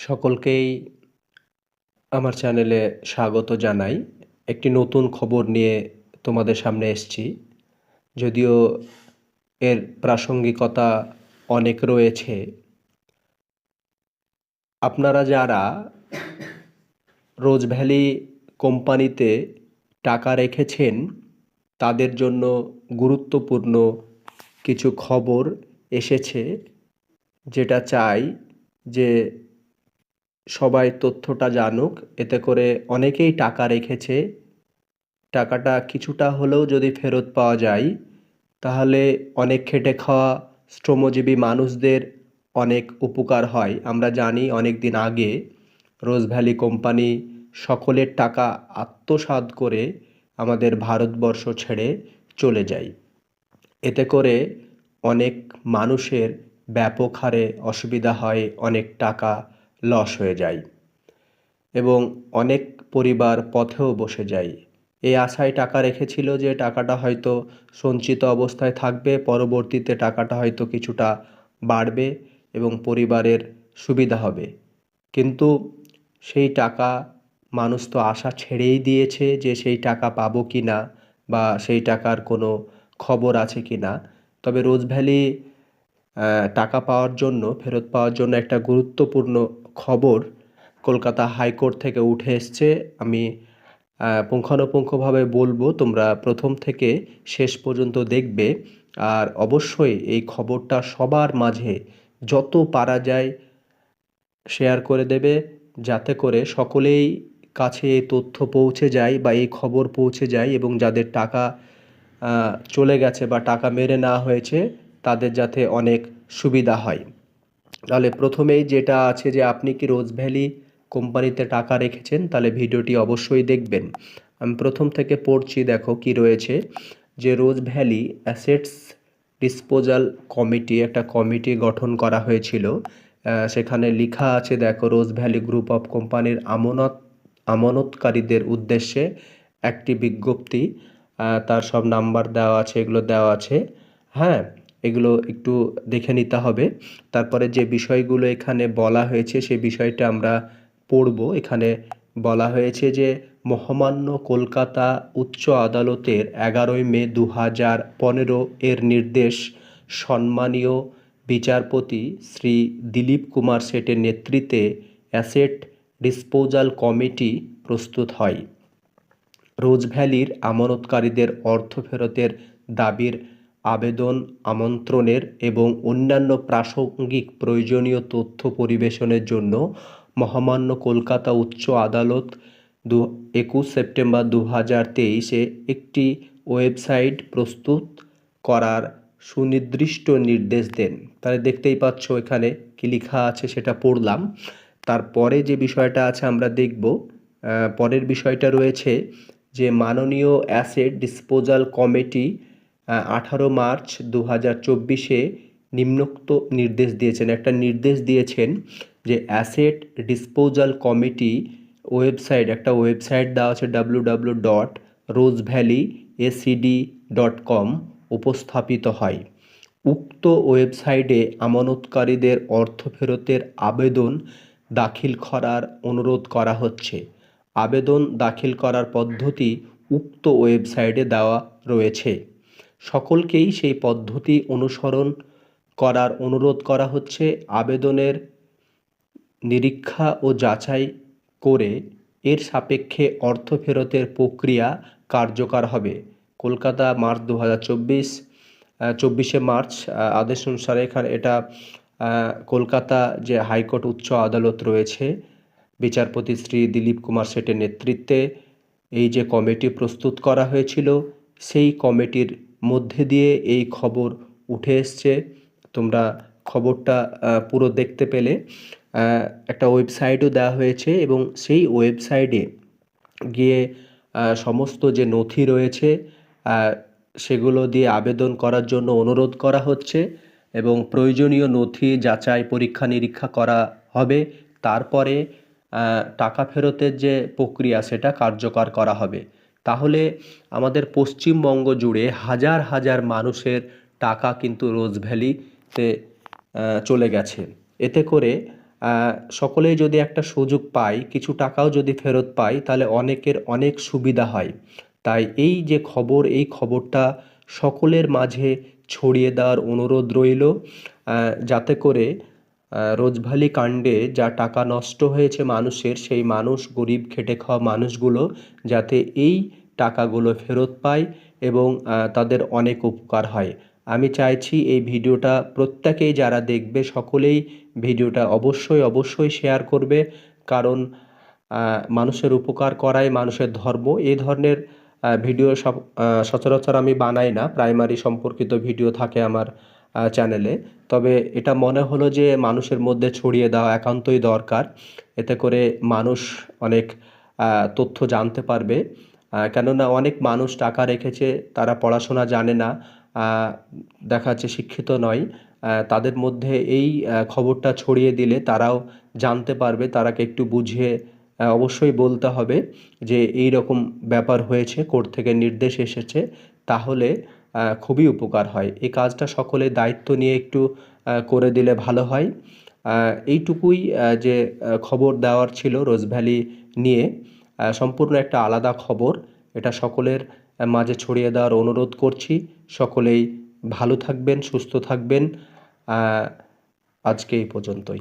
সকলকেই আমার চ্যানেলে স্বাগত জানাই। একটি নতুন খবর নিয়ে তোমাদের সামনে এসেছি। যদিও এর প্রাসঙ্গিকতা অনেক রয়েছে। আপনারা যারা রোজ ভ্যালি কোম্পানিতে টাকা রেখেছেন তাদের জন্য গুরুত্বপূর্ণ কিছু খবর এসেছে, যেটা চাই যে সবাই তথ্যটা জানুক। এতে করে অনেকেই টাকা রেখেছে, টাকাটা কিছুটা হলেও যদি ফেরত পাওয়া যায় তাহলে অনেক খেটে খাওয়া শ্রমজীবী মানুষদের অনেক উপকার হয়। আমরা জানি অনেক দিন আগে রোজ ভ্যালি কোম্পানি সকলের টাকা আত্মসাৎ করে আমাদের ভারতবর্ষ ছেড়ে চলে যায়। এতে করে অনেক মানুষের ব্যাপক হারে অসুবিধা হয়, অনেক টাকা লস হয়ে যায় এবং অনেক পরিবার পথেও বসে যায়। এই আশায় টাকা রেখেছিল যে টাকাটা হয়তো সঞ্চিত অবস্থায় থাকবে, পরবর্তীতে টাকাটা হয়তো কিছুটা বাড়বে এবং পরিবারের সুবিধা হবে। কিন্তু সেই টাকা মানুষ তো আশা ছেড়েই দিয়েছে যে সেই টাকা পাবো কি না বা সেই টাকার কোনো খবর আছে কি না। তবে রোজ ভ্যালি টাকা পাওয়ার জন্য, ফেরত পাওয়ার জন্য একটা গুরুত্বপূর্ণ খবর কলকাতা হাইকোর্ট থেকে উঠে এসছে। আমি পুঙ্খানুপুঙ্খভাবে বলবো, তোমরা প্রথম থেকে শেষ পর্যন্ত দেখবে। আর অবশ্যই এই খবরটা সবার মাঝে যত পারা যায় শেয়ার করে দেবে, যাতে করে সকলেই কাছে এই তথ্য পৌঁছে যায় বা এই খবর পৌঁছে যায় এবং যাদের টাকা চলে গেছে বা টাকা মেরে নেওয়া হয়েছে তাদের যাতে অনেক সুবিধা হয়। তাহলে প্রথমেই যেটা আছে যে আপনি কি রোজ ভ্যালি কোম্পানিতে টাকা রেখেছেন, তাহলে ভিডিওটি অবশ্যই দেখবেন। আমি প্রথম থেকে পড়ছি, দেখো কি রয়েছে। যে রোজ ভ্যালি অ্যাসেটস ডিসপোজাল কমিটি, একটা কমিটি গঠন করা হয়েছিল। সেখানে লেখা আছে, দেখো, রোজ ভ্যালি গ্রুপ অফ কোম্পানির আমানতকারীদের উদ্দেশ্যে একটি বিজ্ঞপ্তি। তার সব নাম্বার দেওয়া আছে, এগুলো দেওয়া আছে। হ্যাঁ, এগুলো একটু দেখে নিতে হবে। তারপরে যে বিষয়গুলো এখানে বলা হয়েছে সেই বিষয়টা আমরা পড়ব। এখানে বলা হয়েছে যে মহামান্য কলকাতা উচ্চ আদালতের 11ই মে 2015 এর নির্দেশ সম্মানীয় বিচারপতি শ্রী দিলীপ কুমার সেটের নেতৃত্বে অ্যাসেট ডিসপোজাল কমিটি প্রস্তুত হয়। রোজ ভ্যালির আমানতকারীদের অর্থ ফেরতের দাবির আবেদন আমন্ত্রণের এবং অন্যান্য প্রাসঙ্গিক প্রয়োজনীয় তথ্য পরিবেশনের জন্য মহামান্য কলকাতা উচ্চ আদালত 21 সেপ্টেম্বর 2023 একটি ওয়েবসাইট প্রস্তুত করার সুনির্দিষ্ট নির্দেশ দেন। তাহলে দেখতেই পাচ্ছ এখানে কি লেখা আছে, সেটা পড়লাম। তারপরে যে বিষয়টা আছে আমরা দেখব। পরের বিষয়টা রয়েছে যে মাননীয় অ্যাসেট ডিসপোজাল কমিটি 18 মার্চ 2024 নিম্নোক্ত নির্দেশ দিয়েছেন। একটা নির্দেশ দিয়েছেন যে অ্যাসেট ডিসপোজাল কমিটি ওয়েবসাইট, একটা ওয়েবসাইট দেওয়া আছে www.rosevalleyacd.com উপস্থাপিত হয়। উক্ত ওয়েবসাইটে আমানতকারীদের অর্থ ফেরতের আবেদন দাখিল করার অনুরোধ করা হচ্ছে। আবেদন দাখিল করার পদ্ধতি উক্ত ওয়েবসাইটে দেওয়া রয়েছে। সকলকেই সেই পদ্ধতি অনুসরণ করার অনুরোধ করা হচ্ছে। আবেদনের নিরীক্ষা ও যাচাই করে এর সাপেক্ষে অর্থ ফেরতের প্রক্রিয়া কার্যকর হবে। কলকাতা মার্চ 2024, 24শে মার্চ আদেশ অনুসারে এখানে এটা কলকাতা যে হাইকোর্ট উচ্চ আদালত রয়েছে, বিচারপতি শ্রী দিলীপ কুমার সেটের নেতৃত্বে এই যে কমিটি প্রস্তুত করা হয়েছিল, সেই কমিটির মধ্যে দিয়ে এই খবর উঠে এসছে। তোমরা খবরটা পুরো দেখতে পেলে। একটা ওয়েবসাইটও দেওয়া হয়েছে এবং সেই ওয়েবসাইটে গিয়ে সমস্ত যে নথি রয়েছে সেগুলো দিয়ে আবেদন করার জন্য অনুরোধ করা হচ্ছে এবং প্রয়োজনীয় নথি যাচাই পরীক্ষা নিরীক্ষা করা হবে। তারপরে টাকা ফেরতের যে প্রক্রিয়া সেটা কার্যকর করা হবে। তাহলে আমাদের পশ্চিমবঙ্গ জুড়ে হাজার হাজার মানুষের টাকা কিন্তু রোজ ভ্যালিতে চলে গেছে। এতে করে সকলেই যদি একটা সুযোগ পায়, কিছু টাকাও যদি ফেরত পায়, তাহলে অনেকের অনেক সুবিধা হয়। তাই এই যে খবর, এই খবরটা সকলের মাঝে ছড়িয়ে দেওয়ার অনুরোধ রইল, যাতে করে রোজভ্যালি কাণ্ডে যা টাকা নষ্ট হয়েছে মানুষের, সেই মানুষ, গরিব খেটে খাওয়া মানুষগুলো যাতে এই টাকাগুলো ফেরত পায় এবং তাদের অনেক উপকার হয়। আমি চাইছি এই ভিডিওটা প্রত্যেকেই যারা দেখবে সকলেই ভিডিওটা অবশ্যই শেয়ার করবে, কারণ মানুষের উপকার করাই মানুষের ধর্ম। এই ধরনের ভিডিও সচরাচর আমি বানাই না, প্রাইমারি সম্পর্কিত ভিডিও থাকে আমার চ্যানেলে। তবে এটা মনে হলো যে মানুষের মধ্যে ছড়িয়ে দেওয়া একান্তই দরকার। এতে করে মানুষ অনেক তথ্য জানতে পারবে। কেননা অনেক মানুষ টাকা রেখেছে, তারা পড়াশোনা জানে না, দেখা যাচ্ছে শিক্ষিত নয়। তাদের মধ্যে এই খবরটা ছড়িয়ে দিলে তারাও জানতে পারবে, তারাকে একটু বুঝিয়ে অবশ্যই বলতে হবে যে এই রকম ব্যাপার হয়েছে, কোর্ট থেকে নির্দেশ এসেছে, তাহলে খুবই উপকার হয়। এই কাজটা সকলে দায়িত্ব নিয়ে একটু করে দিলে ভালো হয়। এইটুকুই যে খবর দেওয়ার ছিল রোজভ্যালি নিয়ে, সম্পূর্ণ একটা আলাদা খবর। এটা সকলের মাঝে ছড়িয়ে দেওয়ার অনুরোধ করছি। সকলেই ভালো থাকবেন, সুস্থ থাকবেন। আজকে এই পর্যন্তই।